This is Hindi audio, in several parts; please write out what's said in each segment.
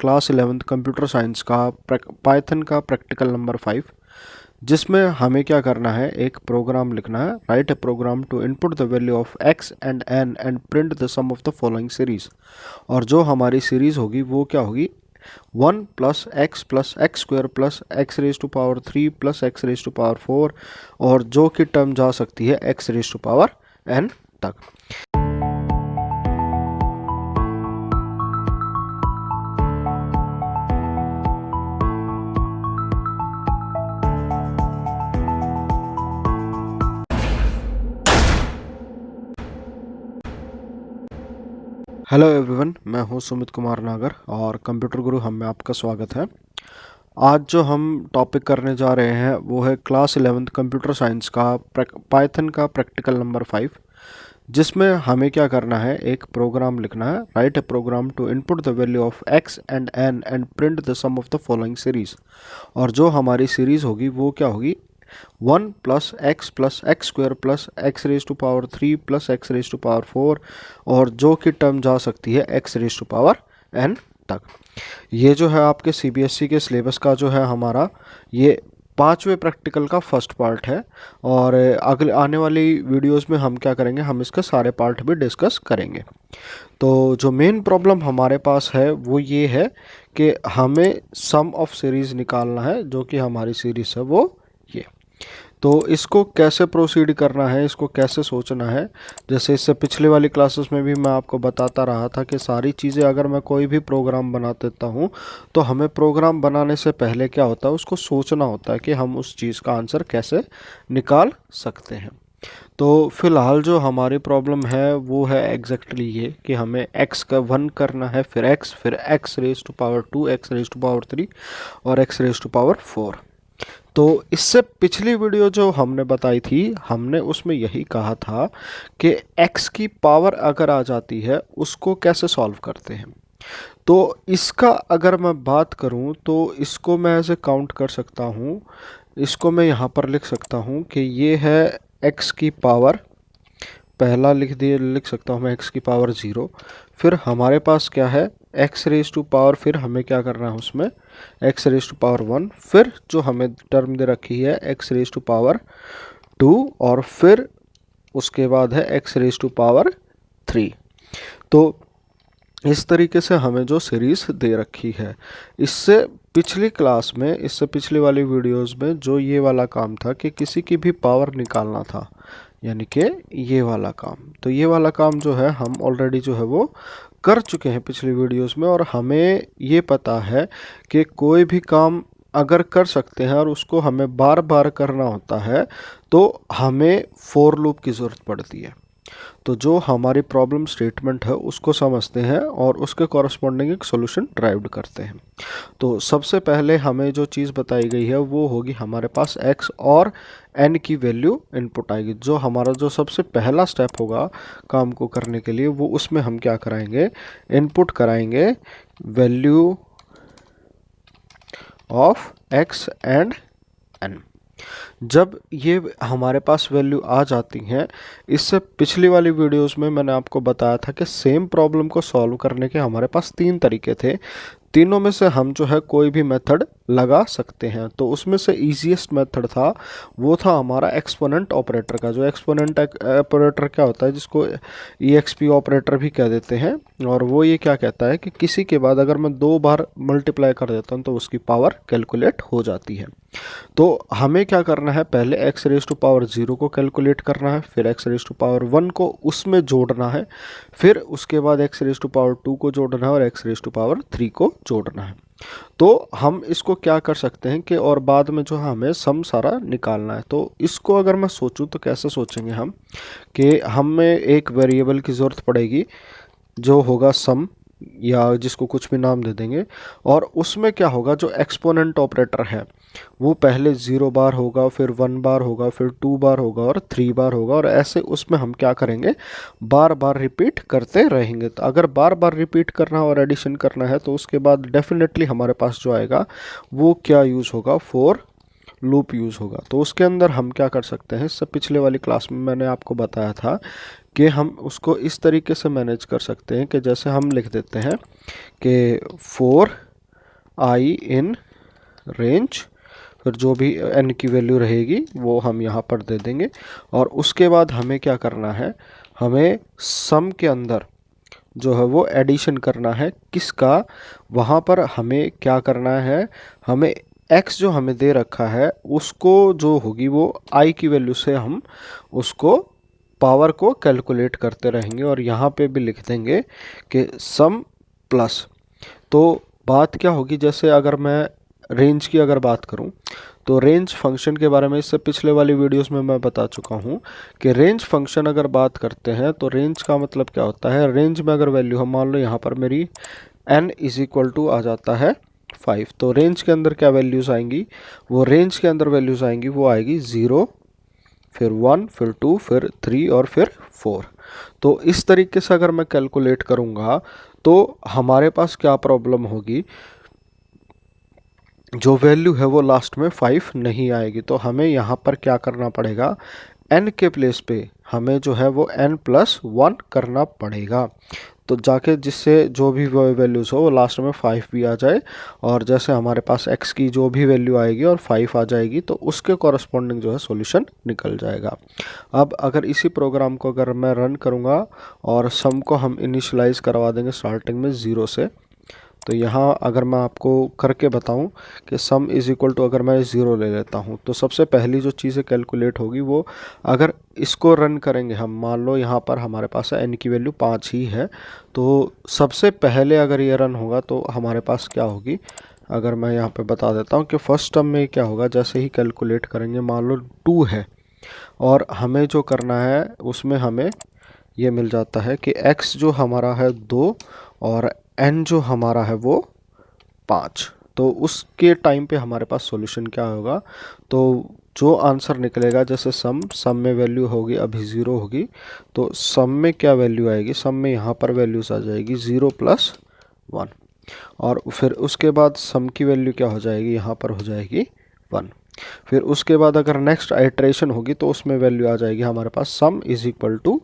क्लास 11th कंप्यूटर साइंस का पाइथन का प्रैक्टिकल नंबर 5, जिसमें हमें क्या करना है, एक प्रोग्राम लिखना है। Write a program to input the value of x and n and print the sum of the following series. और जो हमारी सीरीज होगी वो क्या होगी, 1 plus X square plus X raise to power 3 plus X raise to power 4, और जो कि टर्म जा सकती है X raise to power n तक। हेलो एवरीवन, मैं हूं सुमित कुमार नागर और कंप्यूटर गुरु हम में आपका स्वागत है। आज जो हम टॉपिक करने जा रहे हैं वो है क्लास 11th कंप्यूटर साइंस का पाइथन का प्रैक्टिकल नंबर 5, जिसमें हमें क्या करना है, एक प्रोग्राम लिखना है। Write a program to input the value of x and n and print the sum of the following series. और जो हमारी सीरीज होगी वो क्या होगी, 1 plus X square plus X raise to power 3 plus X raise to power 4, और जो कि टर्म जा सकती है X raise to power n तक। ये जो है आपके सीबीएसई के सिलेबस का जो है हमारा ये 5वें प्रैक्टिकल का फर्स्ट पार्ट है। और अगले आने वाली वीडियोस में हम क्या करेंगे, हम इसके सारे पार्ट भी डिस्कस करेंगे। तो जो मेन प्रॉब्लम हमारे पास है वो ये है कि हमें सम ऑफ सीरीज़ निकालना है, जो कि हमारी सीरीज़ है वो ये। तो इसको कैसे प्रोसीड करना है, इसको कैसे सोचना है, जैसे इससे पिछले वाली क्लासेस में भी मैं आपको बताता रहा था कि सारी चीज़ें अगर मैं कोई भी प्रोग्राम बना देता हूँ तो हमें प्रोग्राम बनाने से पहले क्या होता है, उसको सोचना होता है कि हम उस चीज़ का आंसर कैसे निकाल सकते हैं। तो फिलहाल जो हमारी प्रॉब्लम है वो है एग्जैक्टली ये कि हमें x का 1 करना है, फिर x raise to power 2, x raise to power 3 और x रेज टू पावर 4। तो इससे पिछली वीडियो जो हमने बताई थी, हमने उसमें यही कहा था कि x की पावर अगर आ जाती है उसको कैसे सॉल्व करते हैं। तो इसका अगर मैं बात करूं तो इसको मैं ऐसे काउंट कर सकता हूं, इसको मैं यहाँ पर लिख सकता हूं कि ये है x की पावर, पहला लिख सकता हूँ मैं x की पावर 0। फिर हमारे पास क्या है, x रेज टू पावर, फिर हमें क्या करना है उसमें x रेज टू पावर 1, फिर जो हमें टर्म दे रखी है x रेज टू पावर 2, और फिर उसके बाद है x रेज टू पावर 3। तो इस तरीके से हमें जो सीरीज दे रखी है, इससे पिछली क्लास में, इससे पिछली वाली वीडियोस में जो ये वाला काम था कि किसी की भी पावर निकालना था, यानी कि ये वाला काम। तो ये वाला काम जो है हम ऑलरेडी जो है वो कर चुके हैं पिछली वीडियोस में, और हमें ये पता है कि कोई भी काम अगर कर सकते हैं और उसको हमें बार बार करना होता है तो हमें फॉर लूप की ज़रूरत पड़ती है। तो जो हमारी प्रॉब्लम स्टेटमेंट है उसको समझते हैं और उसके कॉरस्पॉन्डिंग एक सोल्यूशन ड्राइव करते हैं। तो सबसे पहले हमें जो चीज़ बताई गई है वो होगी, हमारे पास x और n की वैल्यू इनपुट आएगी। जो हमारा जो सबसे पहला स्टेप होगा काम को करने के लिए, वो उसमें हम क्या कराएंगे, इनपुट कराएंगे value of x and n। जब ये हमारे पास वैल्यू आ जाती हैं, इससे पिछली वाली वीडियोस में मैंने आपको बताया था कि सेम प्रॉब्लम को सॉल्व करने के हमारे पास 3 तरीके थे। तीनों में से हम जो है कोई भी मेथड लगा सकते हैं। तो उसमें से इजीएस्ट मेथड था वो था हमारा एक्सपोनेंट ऑपरेटर का। जो एक्सपोनेंट ऑपरेटर क्या होता है, जिसको EXP ऑपरेटर भी कह देते हैं, और वो ये क्या कहता है कि किसी के बाद अगर मैं 2 बार मल्टीप्लाई कर देता हूँ तो उसकी पावर कैलकुलेट हो जाती है। तो हमें क्या करना है, पहले x रेज टू पावर 0 को कैलकुलेट करना है, फिर x रेज टू पावर 1 को उसमें जोड़ना है, फिर उसके बाद x रेज टू पावर 2 को जोड़ना है और x रेज टू पावर 3 को जोड़ना है। तो हम इसको क्या कर सकते हैं कि और बाद में जो हमें सम सारा निकालना है। तो इसको अगर मैं सोचूं तो कैसे सोचेंगे हम कि हमें एक वेरिएबल की ज़रूरत पड़ेगी जो होगा सम, या जिसको कुछ भी नाम दे देंगे, और उसमें क्या होगा, जो एक्सपोनेंट ऑपरेटर है वो पहले 0 बार होगा, फिर 1 बार होगा, फिर 2 बार होगा और 3 बार होगा, और ऐसे उसमें हम क्या करेंगे, बार बार रिपीट करते रहेंगे। तो अगर बार बार रिपीट करना और एडिशन करना है तो उसके बाद डेफिनेटली हमारे पास जो आएगा वो क्या यूज़ होगा, फॉर लूप यूज़ होगा। तो उसके अंदर हम क्या कर सकते हैं, इससे पिछले वाली क्लास में मैंने आपको बताया था कि हम उसको इस तरीके से मैनेज कर सकते हैं कि जैसे हम लिख देते हैं कि फॉर आई इन रेंज, फिर जो भी n की वैल्यू रहेगी वो हम यहाँ पर दे देंगे। और उसके बाद हमें क्या करना है, हमें सम के अंदर जो है वो एडिशन करना है। किसका, वहाँ पर हमें क्या करना है, हमें x जो हमें दे रखा है उसको जो होगी वो i की वैल्यू से हम उसको पावर को कैलकुलेट करते रहेंगे और यहाँ पे भी लिख देंगे कि सम प्लस। तो बात क्या होगी, जैसे अगर मैं रेंज की अगर बात करूं तो रेंज फंक्शन के बारे में इससे पिछले वाली वीडियोस में मैं बता चुका हूं कि रेंज फंक्शन अगर बात करते हैं तो रेंज का मतलब क्या होता है। रेंज में अगर वैल्यू हम मान लो यहाँ पर मेरी n इज इक्वल टू आ जाता है 5, तो रेंज के अंदर क्या वैल्यूज़ आएंगी, वो रेंज के अंदर वैल्यूज़ आएंगी वो आएगी 0, फिर 1, फिर 2, फिर 3 और फिर 4। तो इस तरीके से अगर मैं कैलकुलेट करूँगा तो हमारे पास क्या प्रॉब्लम होगी, जो वैल्यू है वो लास्ट में 5 नहीं आएगी। तो हमें यहाँ पर क्या करना पड़ेगा, n के प्लेस पे हमें जो है वो n+1 करना पड़ेगा, तो जाके जिससे जो भी वैल्यूज़ हो वो लास्ट में 5 भी आ जाए और जैसे हमारे पास x की जो भी वैल्यू आएगी और 5 आ जाएगी तो उसके कॉरस्पॉन्डिंग जो है सॉल्यूशन निकल जाएगा। अब अगर इसी प्रोग्राम को अगर मैं रन करूँगा और सम को हम इनिशियलाइज करवा देंगे स्टार्टिंग में 0 से, तो यहाँ अगर मैं आपको करके बताऊं कि सम इज़ इक्वल टू अगर मैं 0 ले लेता हूं तो सबसे पहली जो चीज़ें कैलकुलेट होगी वो, अगर इसको रन करेंगे हम, मान लो यहाँ पर हमारे पास है n की वैल्यू 5 ही है, तो सबसे पहले अगर ये रन होगा तो हमारे पास क्या होगी, अगर मैं यहाँ पे बता देता हूँ कि फर्स्ट टर्म में क्या होगा। जैसे ही कैलकुलेट करेंगे, मान लो 2 है और हमें जो करना है उसमें हमें ये मिल जाता है कि x जो हमारा है 2 और n जो हमारा है वो 5, तो उसके टाइम पे हमारे पास सॉल्यूशन क्या होगा, तो जो आंसर निकलेगा, जैसे सम में वैल्यू होगी अभी 0 होगी, तो सम में क्या वैल्यू आएगी, सम में यहाँ पर वैल्यूज आ जाएगी 0 + 1 और फिर उसके बाद सम की वैल्यू क्या हो जाएगी, यहाँ पर हो जाएगी 1। फिर उसके बाद अगर नेक्स्ट आइट्रेशन होगी तो उसमें वैल्यू आ जाएगी हमारे पास सम इज इक्वल टू,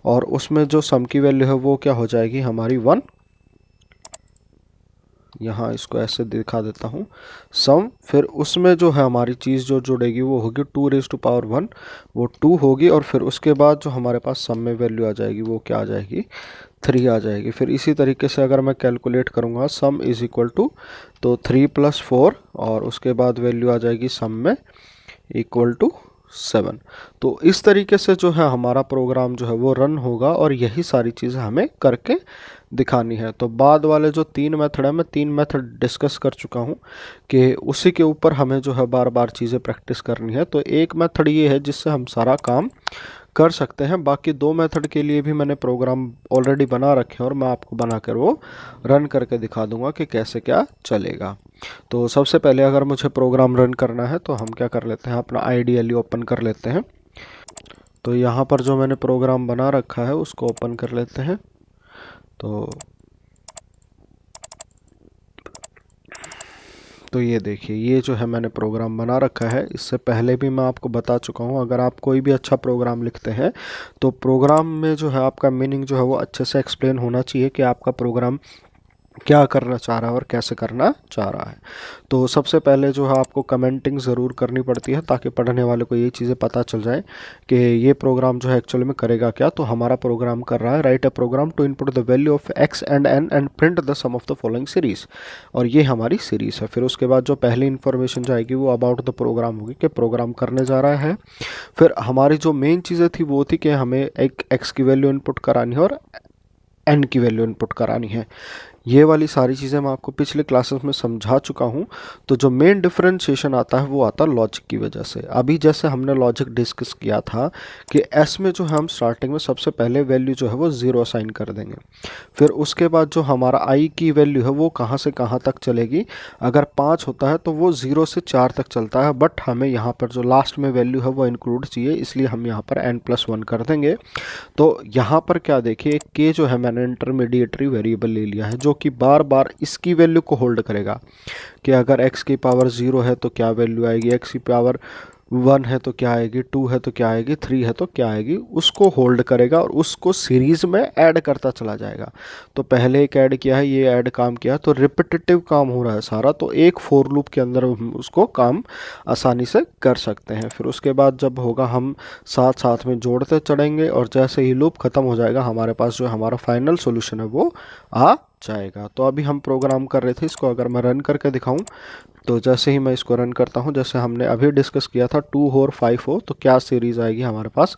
और उसमें जो सम की वैल्यू है वो क्या हो जाएगी हमारी 1। यहाँ इसको ऐसे दिखा देता हूँ सम, फिर उसमें जो है हमारी चीज़ जो जुड़ेगी वो होगी 2⁻1, वो 2 होगी और फिर उसके बाद जो हमारे पास सम में वैल्यू आ जाएगी वो क्या आ जाएगी, 3 आ जाएगी। फिर इसी तरीके से अगर मैं कैलकुलेट करूँगा सम इज इक्वल टू, तो 3 + 4 और उसके बाद वैल्यू आ जाएगी सम में इक्वल टू 7। तो इस तरीके से जो है हमारा प्रोग्राम जो है वो रन होगा और यही सारी चीज़ें हमें करके दिखानी है। तो बाद वाले जो 3 मेथड है, मैं 3 मेथड डिस्कस कर चुका हूँ कि उसी के ऊपर हमें जो है बार बार चीज़ें प्रैक्टिस करनी है। तो एक मेथड ये है जिससे हम सारा काम कर सकते हैं, बाकी 2 मेथड के लिए भी मैंने प्रोग्राम ऑलरेडी बना रखे हैं और मैं आपको बनाकर वो रन करके दिखा दूंगा कि कैसे क्या चलेगा। तो सबसे पहले अगर मुझे प्रोग्राम रन करना है तो हम क्या कर लेते हैं, अपना आईडीएलई ओपन कर लेते हैं। तो यहाँ पर जो मैंने प्रोग्राम बना रखा है उसको ओपन कर लेते हैं। तो ये देखिए, ये जो है मैंने प्रोग्राम बना रखा है। इससे पहले भी मैं आपको बता चुका हूँ, अगर आप कोई भी अच्छा प्रोग्राम लिखते हैं तो प्रोग्राम में जो है आपका मीनिंग जो है वो अच्छे से एक्सप्लेन होना चाहिए कि आपका प्रोग्राम क्या करना चाह रहा है और कैसे करना चाह रहा है। तो सबसे पहले जो है आपको कमेंटिंग ज़रूर करनी पड़ती है ताकि पढ़ने वाले को ये चीज़ें पता चल जाए कि ये प्रोग्राम जो है एक्चुअली में करेगा क्या। तो हमारा प्रोग्राम कर रहा है write a program to input the value of x and n and print the sum of the following series, और ये हमारी सीरीज़ है। फिर उसके बाद जो पहली इन्फॉर्मेशन जाएगी वो अबाउट द प्रोग्राम होगी कि प्रोग्राम करने जा रहा है। फिर हमारी जो मेन चीज़ें थी वो थी कि हमें एक x की वैल्यू इनपुट करानी है और n की वैल्यू इनपुट करानी है। ये वाली सारी चीज़ें मैं आपको पिछले क्लासेस में समझा चुका हूँ। तो जो मेन डिफरेंशिएशन आता है वो आता है लॉजिक की वजह से। अभी जैसे हमने लॉजिक डिस्कस किया था कि एस में जो है हम स्टार्टिंग में सबसे पहले वैल्यू जो है वो 0 असाइन कर देंगे। फिर उसके बाद जो हमारा आई की वैल्यू है वो कहाँ से कहाँ तक चलेगी, अगर 5 होता है तो वो 0 से 4 तक चलता है, बट हमें यहाँ पर जो लास्ट में वैल्यू है वो इंक्लूड चाहिए, इसलिए हम यहाँ पर n+1 कर देंगे। तो यहाँ पर क्या देखिए, के जो है मैंने इंटरमीडिएटरी वेरिएबल ले लिया है जो कि बार बार इसकी वैल्यू को होल्ड करेगा कि अगर x की पावर 0 है तो क्या वैल्यू आएगी, x की पावर 1 है तो क्या आएगी, 2 है तो क्या आएगी, 3 है तो क्या आएगी, उसको होल्ड करेगा और उसको सीरीज में ऐड करता चला जाएगा। तो पहले एक ऐड किया है, ये ऐड काम किया, तो रिपीटेटिव काम हो रहा है सारा, तो एक फोर लूप के अंदर हम उसको काम आसानी से कर सकते हैं। फिर उसके बाद जब होगा हम साथ साथ में जोड़ते चढ़ेंगे और जैसे ही लूप ख़त्म हो जाएगा हमारे पास जो हमारा फाइनल सॉल्यूशन है वो आ जाएगा। तो अभी हम प्रोग्राम कर रहे थे, इसको अगर मैं रन करके दिखाऊं तो जैसे ही मैं इसको रन करता हूं, जैसे हमने अभी डिस्कस किया था 2 हो और 5 हो तो क्या सीरीज आएगी हमारे पास,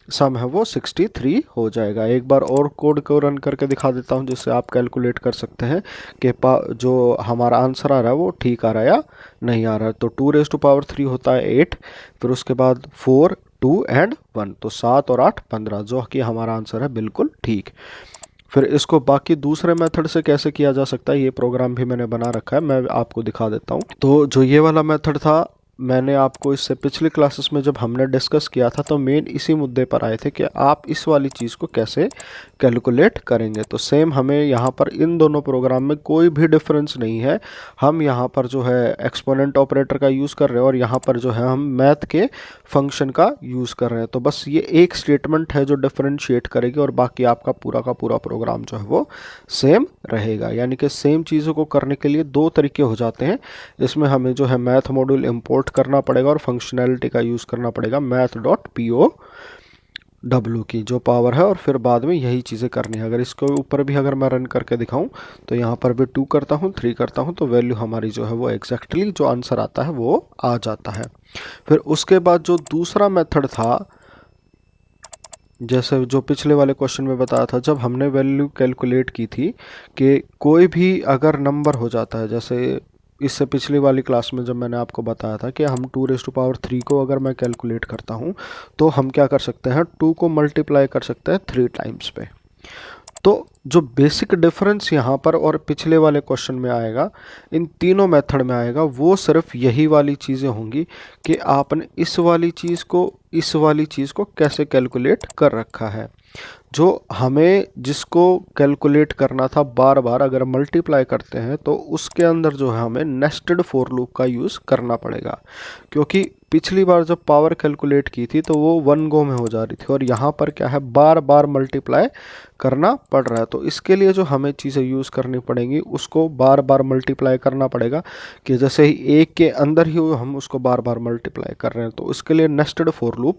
सम है वो 63 हो जाएगा। एक बार और कोड को रन करके दिखा देता हूं जिससे आप कैलकुलेट कर सकते हैं कि जो हमारा आंसर आ रहा है वो ठीक आ रहा है या नहीं आ रहा है। तो 2⁻³ होता है 8, फिर उसके बाद 4, 2 एंड 1, तो 7 और 8 15, जो कि हमारा आंसर है बिल्कुल ठीक। फिर इसको बाकी दूसरे मेथड से कैसे किया जा सकता है, ये प्रोग्राम भी मैंने बना रखा है, मैं आपको दिखा देता हूँ। तो जो ये वाला मेथड था, मैंने आपको इससे पिछली क्लासेस में जब हमने डिस्कस किया था तो मेन इसी मुद्दे पर आए थे कि आप इस वाली चीज़ को कैसे कैलकुलेट करेंगे। तो सेम हमें यहाँ पर इन दोनों प्रोग्राम में कोई भी डिफरेंस नहीं है। हम यहाँ पर जो है एक्सपोनेंट ऑपरेटर का यूज़ कर रहे हैं और यहाँ पर जो है हम मैथ के फंक्शन का यूज़ कर रहे हैं। तो बस ये एक स्टेटमेंट है जो डिफरेंशिएट करेगी और बाकी आपका पूरा का पूरा प्रोग्राम जो है वो सेम रहेगा। यानी कि सेम चीज़ों को करने के लिए दो तरीके हो जाते हैं। इसमें हमें जो है मैथ मॉड्यूल इंपोर्ट करना पड़ेगा और फंक्शनैलिटी का यूज़ करना पड़ेगा math.pow की जो पावर है, और फिर बाद में यही चीज़ें करनी है। अगर इसके ऊपर भी अगर मैं रन करके दिखाऊं तो यहाँ पर भी 2 करता हूँ, 3 करता हूँ, तो वैल्यू हमारी जो है वो एग्जैक्टली जो आंसर आता है वो आ जाता है। फिर उसके बाद जो दूसरा मेथड था, जैसे जो पिछले वाले क्वेश्चन में बताया था, जब हमने वैल्यू कैलकुलेट की थी कि कोई भी अगर नंबर हो जाता है, जैसे इससे पिछली वाली क्लास में जब मैंने आपको बताया था कि हम 2⁻³ को अगर मैं कैलकुलेट करता हूं तो हम क्या कर सकते हैं, 2 को मल्टीप्लाई कर सकते हैं 3 टाइम्स पे। तो जो बेसिक डिफरेंस यहाँ पर और पिछले वाले क्वेश्चन में आएगा, इन तीनों मेथड में आएगा, वो सिर्फ यही वाली चीज़ें होंगी कि आपने इस वाली चीज़ को कैसे कैलकुलेट कर रखा है। जो हमें जिसको कैलकुलेट करना था बार बार अगर मल्टीप्लाई करते हैं तो उसके अंदर जो है हमें नेस्टेड फॉर लूप का यूज़ करना पड़ेगा, क्योंकि पिछली बार जब पावर कैलकुलेट की थी तो वो 1 गो में हो जा रही थी और यहाँ पर क्या है, बार बार मल्टीप्लाई करना पड़ रहा है। तो इसके लिए जो हमें चीज़ें यूज़ करनी पड़ेंगी उसको बार बार मल्टीप्लाई करना पड़ेगा, कि जैसे ही एक के अंदर ही हम उसको बार बार मल्टीप्लाई कर रहे हैं, तो इसके लिए नेस्टेड फॉर लूप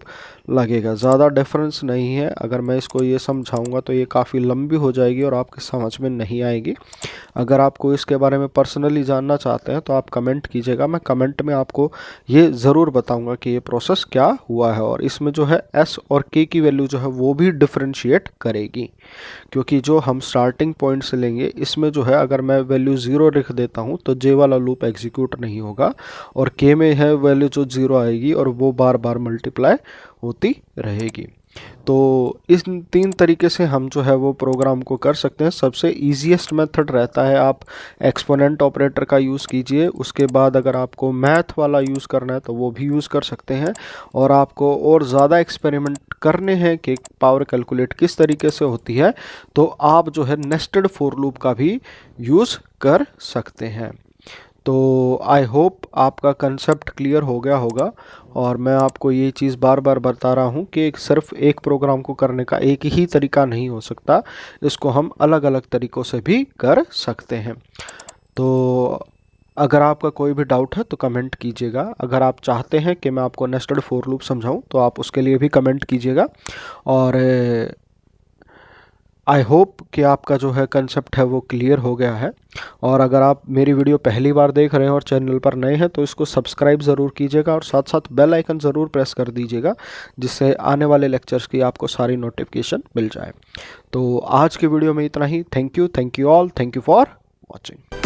लगेगा। ज़्यादा डिफरेंस नहीं है। अगर मैं इसको ये समझाऊंगा तो ये काफ़ी लंबी हो जाएगी और आपके समझ में नहीं आएगी। अगर आपको इसके बारे में पर्सनली जानना चाहते हैं तो आप कमेंट कीजिएगा, मैं कमेंट में आपको ये ज़रूर बताऊंगा कि ये प्रोसेस क्या हुआ है। और इसमें जो है एस और के की वैल्यू जो है वो भी डिफरेंशिएट करेगी, क्योंकि जो हम स्टार्टिंग पॉइंट से लेंगे इसमें जो है अगर मैं वैल्यू 0 लिख देता हूँ तो जे वाला लूप एग्जीक्यूट नहीं होगा, और के में है वैल्यू जो 0 आएगी और वो बार बार मल्टीप्लाई होती रहेगी। तो इस 3 तरीके से हम जो है वो प्रोग्राम को कर सकते हैं। सबसे ईजीएस्ट मेथड रहता है आप एक्सपोनेंट ऑपरेटर का यूज़ कीजिए, उसके बाद अगर आपको मैथ वाला यूज़ करना है तो वो भी यूज़ कर सकते हैं, और आपको और ज़्यादा एक्सपेरिमेंट करने हैं कि पावर कैलकुलेट किस तरीके से होती है तो आप जो है नेस्टेड फॉर लूप का भी यूज़ कर सकते हैं। तो आई होप आपका कंसेप्ट क्लियर हो गया होगा, और मैं आपको ये चीज़ बार बार बता रहा हूँ कि सिर्फ एक प्रोग्राम को करने का एक ही तरीका नहीं हो सकता, इसको हम अलग अलग तरीक़ों से भी कर सकते हैं। तो अगर आपका कोई भी डाउट है तो कमेंट कीजिएगा। अगर आप चाहते हैं कि मैं आपको नेस्टेड फॉर लूप समझाऊं तो आप उसके लिए भी कमेंट कीजिएगा। और आई होप कि आपका जो है कंसेप्ट है वो क्लियर हो गया है। और अगर आप मेरी वीडियो पहली बार देख रहे हैं और चैनल पर नए हैं तो इसको सब्सक्राइब ज़रूर कीजिएगा और साथ साथ बेल आइकन ज़रूर प्रेस कर दीजिएगा, जिससे आने वाले लेक्चर्स की आपको सारी नोटिफिकेशन मिल जाए। तो आज की वीडियो में इतना ही। Thank you all, thank you for watching.